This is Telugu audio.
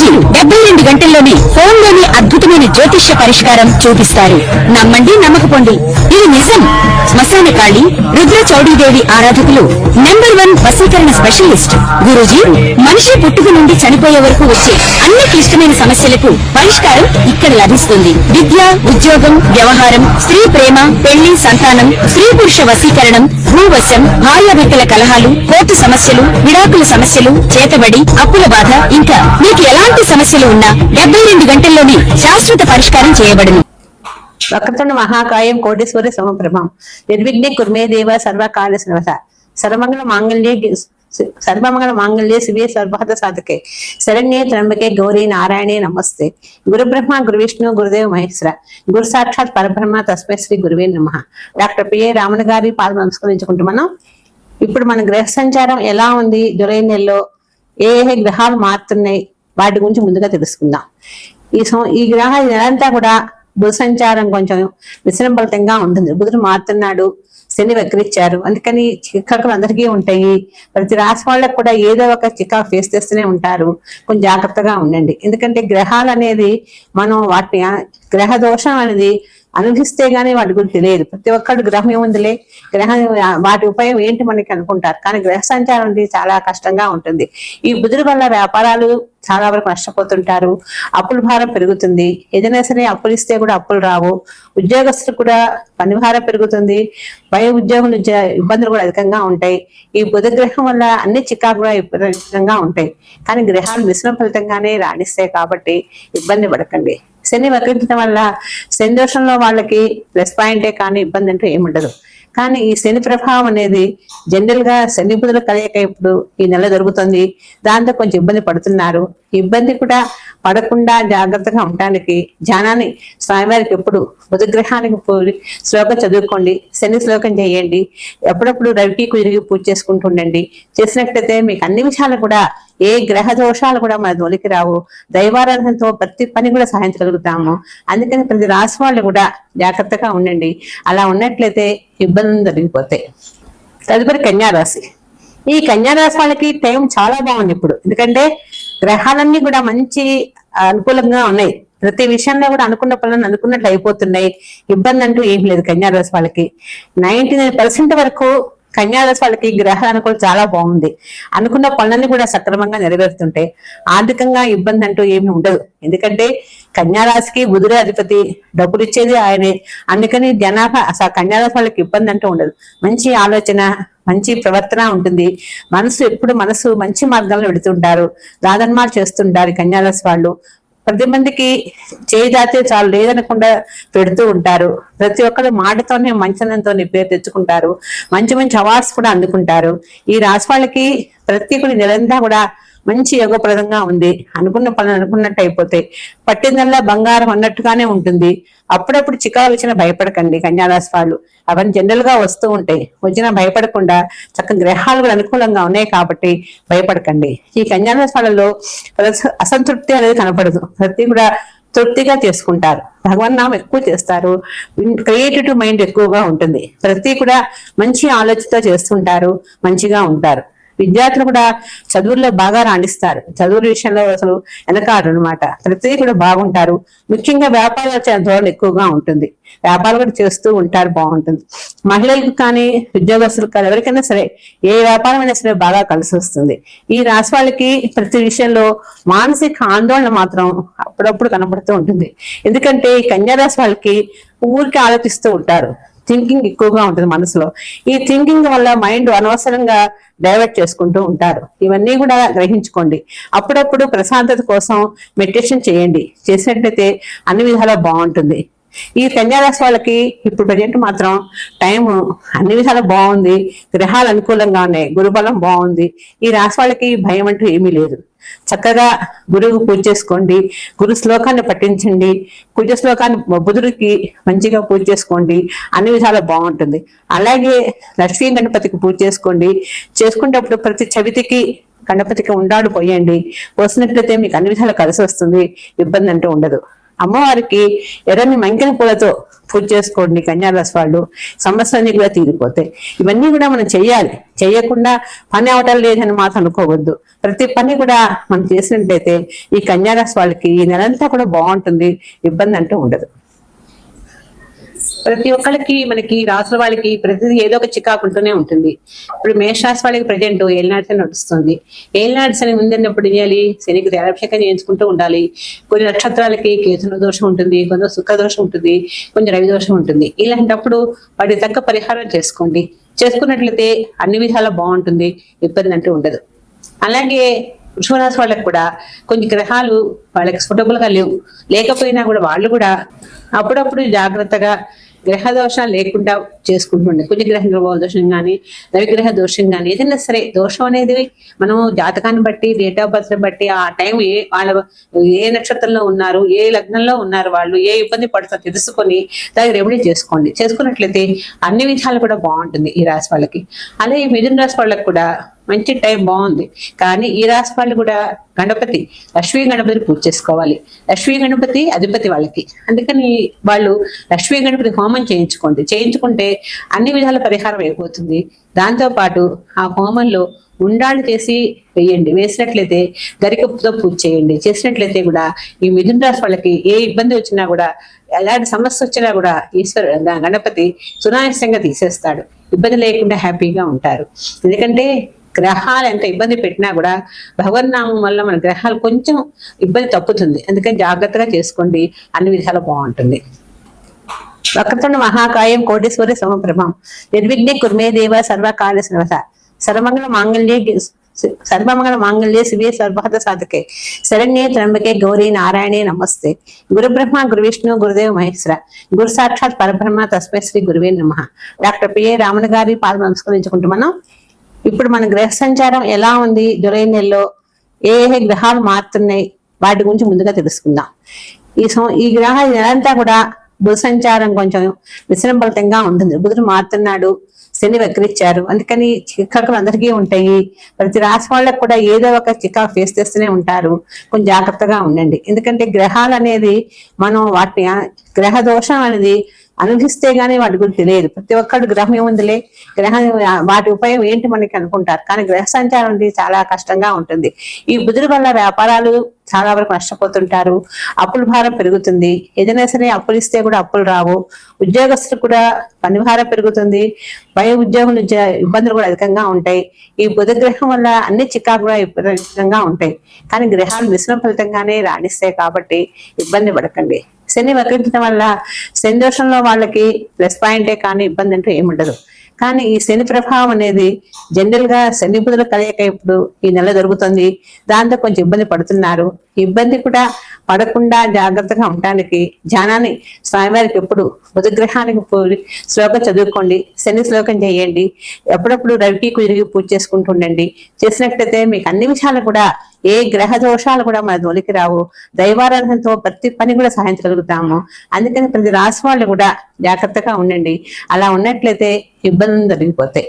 గురూజీ 72 గంటల్లోని ఫోన్ లోని అద్భుతమైన జ్యోతిష్య పరిష్కారం చూపిస్తారు. నమ్మండి నమ్మకపోండి, ఇది నిజం. శ్మశాన కాళి రుద్ర చౌడీదేవి ఆరాధకులు నంబర్ 1 వశీకరణ స్పెషలిస్ట్. గురూజీ మనిషి పుట్టుక నుండి చనిపోయే వరకు వచ్చే అన్ని క్లిష్టమైన సమస్యలకు పరిష్కారం ఇక్కడ లభిస్తుంది. విద్య, ఉద్యోగం, వ్యవహారం, స్త్రీ ప్రేమ, పెళ్లి, సంతానం, స్త్రీ పురుష వశీకరణం, భూవశం, భార్యాభర్తల కలహాలు, కోర్టు సమస్యలు, విడాకుల సమస్యలు, చేతబడి, అప్పుల బాధ, ఇంకా మీకు ఎలాంటి సమస్యలు ఉన్నా 72 గంటల్లోనే శాశ్వత పరిష్కారం చేయబడును. వక్రతుండ మహాకాయం కోటేశ్వరి సమప్రభం నిర్విఘ్నే కుర్మే దేవ సర్వకార్య సర్వత సర్వమంగళ మాంగళ్యే శివే సర్వహత సాధకే శరణ్యే త్రంబకే గౌరీ నారాయణే నమస్తే. గురు బ్రహ్మ గురు విష్ణు గురుదేవ మహేశ్వర గురు సాక్షాత్ పరబ్రహ్మ తస్మై శ్రీ గురువే నమః. డాక్టర్ పిఏ రామణ గారి పాదం నమస్కరించుకుంటూ ఇప్పుడు మన గ్రహ సంచారం ఎలా ఉంది, జూలై నెలలో ఏ ఏ గ్రహాలు మారుతున్నాయి వాటి గురించి ముందుగా తెలుసుకుందాం. ఈ గ్రహ నెలంతా కూడా బుధ సంచారం కొంచెం విశ్రంభలితంగా ఉంటుంది. బుధుడు మారుతున్నాడు, శని వక్రించారు, అందుకని చికాకులు అందరికీ ఉంటాయి. ప్రతి రాశి వాళ్ళకు కూడా ఏదో ఒక చికాకు ఫేస్ చేస్తూనే ఉంటారు. కొంచెం జాగ్రత్తగా ఉండండి. ఎందుకంటే గ్రహాలు అనేది మనం వాటిని గ్రహ దోషం అనేది అనుభవిస్తే గానీ వాటి గురించి తెలియదు. ప్రతి ఒక్కరు గ్రహం ఏముందిలే, గ్రహం వాటి ఉపయోగం ఏంటి మనకి అనుకుంటారు. కానీ గ్రహ సంచారం అనేది చాలా కష్టంగా ఉంటుంది. ఈ బుధుడి వల్ల వ్యాపారాలు చాలా వరకు నష్టపోతుంటారు. అప్పుల భారం పెరుగుతుంది. ఏదైనా సరే అప్పులు ఇస్తే కూడా అప్పులు రావు. ఉద్యోగస్తులు కూడా పని భారం పెరుగుతుంది. పై ఉద్యోగులు ఇబ్బందులు కూడా అధికంగా ఉంటాయి. ఈ బుధ గ్రహం వల్ల అన్ని చికాకు కూడా అధికంగా ఉంటాయి. కానీ గ్రహాలు మిశ్రమ ఫలితంగానే రాణిస్తాయి కాబట్టి ఇబ్బంది పడకండి. శని వక్రించడం వల్ల శని దోషంలో వాళ్ళకి ప్లస్ పాయింటే కానీ ఇబ్బంది అంటూ ఏముండదు. కానీ ఈ శని ప్రభావం అనేది జనరల్ గా శని బుధుల కలయిక ఇప్పుడు ఈ నెల జరుగుతుంది. దాంతో కొంచెం ఇబ్బంది పడుతున్నారు. ఇబ్బంది కూడా పడకుండా జాగ్రత్తగా ఉండటానికి ధ్యానాన్ని స్వామివారికి ఎప్పుడు బుధగ్రహానికి శ్లోకం చదువుకోండి, శని శ్లోకం చేయండి. ఎప్పుడప్పుడు రవికి కుదిరిగి పూజ చేసుకుంటూ ఉండండి. చేసినట్లయితే మీకు అన్ని విషయాలు కూడా ఏ గ్రహ దోషాలు కూడా మన దొలికి రావు. దైవారాధనతో ప్రతి పని కూడా సాధించగలుగుతాము. అందుకని ప్రతి రాశి వాళ్ళు కూడా జాగ్రత్తగా ఉండండి. అలా ఉన్నట్లయితే ఇబ్బందులు జరిగిపోతాయి. తదుపరి కన్యారాశి. ఈ కన్యారాశి వాళ్ళకి టైం చాలా బాగుంది ఇప్పుడు. ఎందుకంటే గ్రహాలన్నీ కూడా మంచి అనుకూలంగా ఉన్నాయి. ప్రతి విషయంలో కూడా అనుకున్న పనులను అనుకున్నట్లు అయిపోతున్నాయి. ఇబ్బంది అంటూ ఏం లేదు. కన్యారాశి వాళ్ళకి 99% వరకు కన్యారాశి వాళ్ళకి గ్రహాల అనుకూలం చాలా బాగుంది. అనుకున్న పనులన్నీ కూడా సక్రమంగా నెరవేరుతుంటాయి. ఆర్థికంగా ఇబ్బంది అంటూ ఏమి ఉండదు. ఎందుకంటే కన్యారాశికి బుధుడే అధిపతి, డబ్బులు ఇచ్చేది ఆయనే. అందుకని జనాభా కన్యారాశి వాళ్ళకి ఇబ్బంది అంటూ ఉండదు. మంచి ఆలోచన, మంచి ప్రవర్తన ఉంటుంది. మనసు మంచి మార్గంలో వెళుతుంటారు. దాదన్మాలు చేస్తుంటారు కన్యారాశి వాళ్ళు. ప్రతి మందికి చేదాతే చాలు లేదనకుండా పెడుతూ ఉంటారు. ప్రతి ఒక్కరు మాటతోనే మంచనంతో పేరు తెచ్చుకుంటారు. మంచి మంచి అవార్డ్స్ కూడా అందుకుంటారు. ఈ రాశి వాళ్ళకి ప్రతి ఒక్కరి నెలంతా కూడా మంచి యోగప్రదంగా ఉంది. అనుకున్న పనులు అనుకున్నట్టు అయిపోతాయి. పట్టిందల్లా బంగారం అన్నట్టుగానే ఉంటుంది. అప్పుడప్పుడు చికాకు వచ్చినా భయపడకండి కన్యారాశి వాళ్ళు. అవన్నీ జనరల్ గా వస్తూ ఉంటాయి. వచ్చినా భయపడకుండా చక్కగా గ్రహాలు కూడా అనుకూలంగా ఉన్నాయి కాబట్టి భయపడకండి. ఈ కన్యారాశి వాళ్ళలో అసంతృప్తి అనేది కనపడదు. ప్రతి కూడా తృప్తిగా చేసుకుంటారు. భగవన్ నామం ఎక్కువ చేస్తారు. క్రియేటివ్ మైండ్ ఎక్కువగా ఉంటుంది. ప్రతి కూడా మంచి ఆలోచనతో చేస్తుంటారు. మంచిగా ఉంటారు. విద్యార్థులు కూడా చదువుల్లో బాగా రాణిస్తారు. చదువుల విషయంలో అసలు వెనకాడు అనమాట. ప్రతి కూడా బాగుంటారు. ముఖ్యంగా వ్యాపారాలు ధోరణి ఎక్కువగా ఉంటుంది. వ్యాపారాలు కూడా చేస్తూ ఉంటారు. బాగుంటుంది. మహిళలకు కానీ ఉద్యోగస్తులకు కానీ ఎవరికైనా సరే ఏ వ్యాపారం అయినా సరే బాగా కలిసి వస్తుంది. ఈ రాశి వాళ్ళకి ప్రతి విషయంలో మానసిక ఆందోళన మాత్రం అప్పుడప్పుడు కనబడుతూ ఉంటుంది. ఎందుకంటే ఈ కన్యారాశి వాళ్ళకి ఊరికి ఆలోచిస్తూ ఉంటారు. థింకింగ్ ఎక్కువగా ఉంటుంది మనసులో. ఈ థింకింగ్ వల్ల మైండ్ అనవసరంగా డైవర్ట్ చేసుకుంటూ ఉంటారు. ఇవన్నీ కూడా గ్రహించుకోండి. అప్పుడప్పుడు ప్రశాంతత కోసం మెడిటేషన్ చేయండి. చేసినట్లయితే అన్ని విధాలా బాగుంటుంది. ఈ కన్యారాశి వాళ్ళకి ఇప్పుడు ప్రజెంట్ మాత్రం టైం అన్ని విధాలా బాగుంది. గ్రహాలు అనుకూలంగా ఉన్నాయి. గురుబలం బాగుంది. ఈ రాశి వాళ్ళకి భయం అంటూ ఏమీ లేదు. చక్కగా గురువు పూజ చేసుకోండి. గురు శ్లోకాన్ని పఠించండి. కుజ శ్లోకాన్ని బుధుడికి మంచిగా పూజ చేసుకోండి. అన్ని విధాలు బాగుంటుంది. అలాగే లక్ష్మీ గణపతికి పూజ చేసుకోండి. చేసుకునేటప్పుడు ప్రతి చవితికి గణపతికి ఉండాడు పోయండి. పోసినట్లయితే మీకు అన్ని విధాలు కలిసి వస్తుంది. ఇబ్బంది అంటూ ఉండదు. అమ్మవారికి ఎర్రని మంకెన పూలతో పూజ చేసుకోండి కన్యారాశి వాళ్ళు, సమస్యలన్నీ కూడా తీరిపోతాయి. ఇవన్నీ కూడా మనం చెయ్యాలి, చెయ్యకుండా పని అవటం లేదని మాత్రం అనుకోవద్దు. ప్రతి పని కూడా మనం చేసినట్లయితే ఈ కన్యారాశి వాళ్ళకి ఈ నెలంతా కూడా బాగుంటుంది, ఇబ్బంది అంటూ ఉండదు. ప్రతి ఒక్కరికి మనకి రాసుల వాళ్ళకి ప్రతిదీ ఏదో ఒక చికాకు ఉంటూనే ఉంటుంది. ఇప్పుడు మేషరాశి వాళ్ళకి ప్రజెంట్ ఏలినాటి శని నడుస్తుంది. ఏలినాటి శని ముందున్నప్పుడు చేయాలి, శనికి తైలాభిషేకం చేయించుకుంటూ ఉండాలి. కొన్ని నక్షత్రాలకి కేతుల దోషం ఉంటుంది, కొంచెం శుక్ర దోషం ఉంటుంది, కొంచెం రవి దోషం ఉంటుంది. ఇలాంటప్పుడు వాటికి తగ్గ పరిహారం చేసుకోండి. చేసుకున్నట్లయితే అన్ని విధాలా బాగుంటుంది, ఇబ్బంది అంటూ ఉండదు. అలాగే వృషభరాశి వాళ్ళకి కూడా కొన్ని గ్రహాలు వాళ్ళకి సూటబుల్ గా లేకపోయినా కూడా వాళ్ళు కూడా అప్పుడప్పుడు జాగ్రత్తగా గ్రహ దోషాలు లేకుండా చేసుకుంటుండే. కుజగ్రహ దోషం కానీ రవిగ్రహ దోషం కానీ ఏదైనా సరే దోషం అనేది మనం జాతకాన్ని బట్టి డేట్ ఆఫ్ బర్త్ బట్టి ఆ టైం వాళ్ళ ఏ నక్షత్రంలో ఉన్నారు, ఏ లగ్నంలో ఉన్నారు, వాళ్ళు ఏ ఇబ్బంది పడుతుందో తెలుసుకొని దానికి రెమెడీ చేసుకోండి. చేసుకున్నట్లయితే అన్ని విధాలు కూడా బాగుంటుంది ఈ రాశి వాళ్ళకి. అలాగే మిథున రాశి వాళ్ళకి కూడా మంచి టైం బాగుంది. కానీ ఈ రాశి వాళ్ళు కూడా గణపతి లక్ష్మీ గణపతిని పూజ చేసుకోవాలి. లక్ష్మీ గణపతి అధిపతి వాళ్ళకి, అందుకని వాళ్ళు లక్ష్మీ గణపతి హోమం చేయించుకుంటే అన్ని విధాల పరిహారం అయిపోతుంది. దాంతో పాటు ఆ హోమంలో ఉండాళ్ళు చేసి వేయండి. వేసినట్లయితే గరికతో పూజ చేయండి. చేసినట్లయితే కూడా ఈ మిథున రాశి వాళ్ళకి ఏ ఇబ్బంది వచ్చినా కూడా, ఎలాంటి సమస్య వచ్చినా కూడా గణపతి సునాయాసంగా తీసేస్తాడు. ఇబ్బంది లేకుండా హ్యాపీగా ఉంటారు. ఎందుకంటే గ్రహాలు ఎంత ఇబ్బంది పెట్టినా కూడా భగవన్నామం వల్ల మన గ్రహాలు కొంచెం ఇబ్బంది తప్పుతుంది. అందుకని జాగ్రత్తగా చేసుకోండి, అన్ని విధాలు బాగుంటుంది. వక్రతుండ మహాకాయం కోటేశ్వరి సమప్రభం నిర్విఘ్నే కుర్మే దేవ సర్వకార్య సర్వస సర్వమంగళ మాంగళ్యే శివే సర్వార్థ సాధకే శరణ్యే త్ర్యంబకే గౌరీ నారాయణే నమస్తే. గురు బ్రహ్మ గురు విష్ణు గురుదేవ్ మహేశ్వర గురు సాక్షాత్ పరబ్రహ్మ తస్మై శ్రీ గురువే నమః. డాక్టర్ పిఏ రామన్ గారి పాదం నమస్కరించుకుంటూ ఇప్పుడు మన గ్రహ సంచారం ఎలా ఉంది, జూలై నెలలో ఏ ఏ గ్రహాలు మారుతున్నాయి వాటి గురించి ముందుగా తెలుసుకుందాం. ఈ గ్రహాలు నెలంతా కూడా బుధ సంచారం కొంచెం విశ్రంభలితంగా ఉంటుంది. బుధుడు మారుతున్నాడు, శని వక్రించారు, అందుకని చికాకులు అందరికీ ఉంటాయి. ప్రతి రాశి వాళ్ళకు కూడా ఏదో ఒక చికాకు ఫేస్ చేస్తూనే ఉంటారు. కొంచెం జాగ్రత్తగా ఉండండి. ఎందుకంటే గ్రహాలు అనేది మనం వాటిని గ్రహ దోషం అనేది అనుభవిస్తే గానీ వాటి గురించి తెలియదు. ప్రతి ఒక్కరు గ్రహం ఏముందిలే, గ్రహం వాటి ఉపయోగం ఏంటి మనకి అనుకుంటారు. కానీ గ్రహ సంచారం అనేది చాలా కష్టంగా ఉంటుంది. ఈ బుధుడి వల్ల వ్యాపారాలు చాలా వరకు నష్టపోతుంటారు. అప్పుల భారం పెరుగుతుంది. ఏదైనా సరే అప్పులు ఇస్తే కూడా అప్పులు రావు. ఉద్యోగస్తులు కూడా పని భారం పెరుగుతుంది. పై ఉద్యోగుల ఇబ్బందులు కూడా అధికంగా ఉంటాయి. ఈ బుధ గ్రహం వల్ల అన్ని చికాకు కూడా అధికంగా ఉంటాయి. కానీ గ్రహాలు మిశ్రమ ఫలితంగానే రాణిస్తాయి కాబట్టి ఇబ్బంది పడకండి. శని వక్రించడం వల్ల శని దోషంలో వాళ్ళకి ప్లస్ పాయింటే కానీ ఇబ్బంది అంటూ ఏముండదు. కానీ ఈ శని ప్రభావం అనేది జనరల్ గా శని బుధుల కలయిక ఇప్పుడు ఈ నెల జరుగుతుంది. దాంతో కొంచెం ఇబ్బంది పడుతున్నారు. ఇబ్బంది కూడా పడకుండా జాగ్రత్తగా ఉండడానికి ధ్యానాన్ని స్వామివారికి ఎప్పుడు బుధగ్రహానికి శ్లోకం చదువుకోండి, శని శ్లోకం చేయండి. ఎప్పుడప్పుడు రవికి కుదిరిగి పూజ చేసుకుంటూ ఉండండి. చేసినట్లయితే మీకు అన్ని విషయాలు కూడా ఏ గ్రహ దోషాలు కూడా మన దొరికి రావు. దైవారాధనతో ప్రతి పని కూడా సాధించగలుగుతాము. అందుకని ప్రతి రాశి వాళ్ళు కూడా జాగ్రత్తగా ఉండండి. అలా ఉన్నట్లయితే ఇబ్బందులు జరిగిపోతాయి.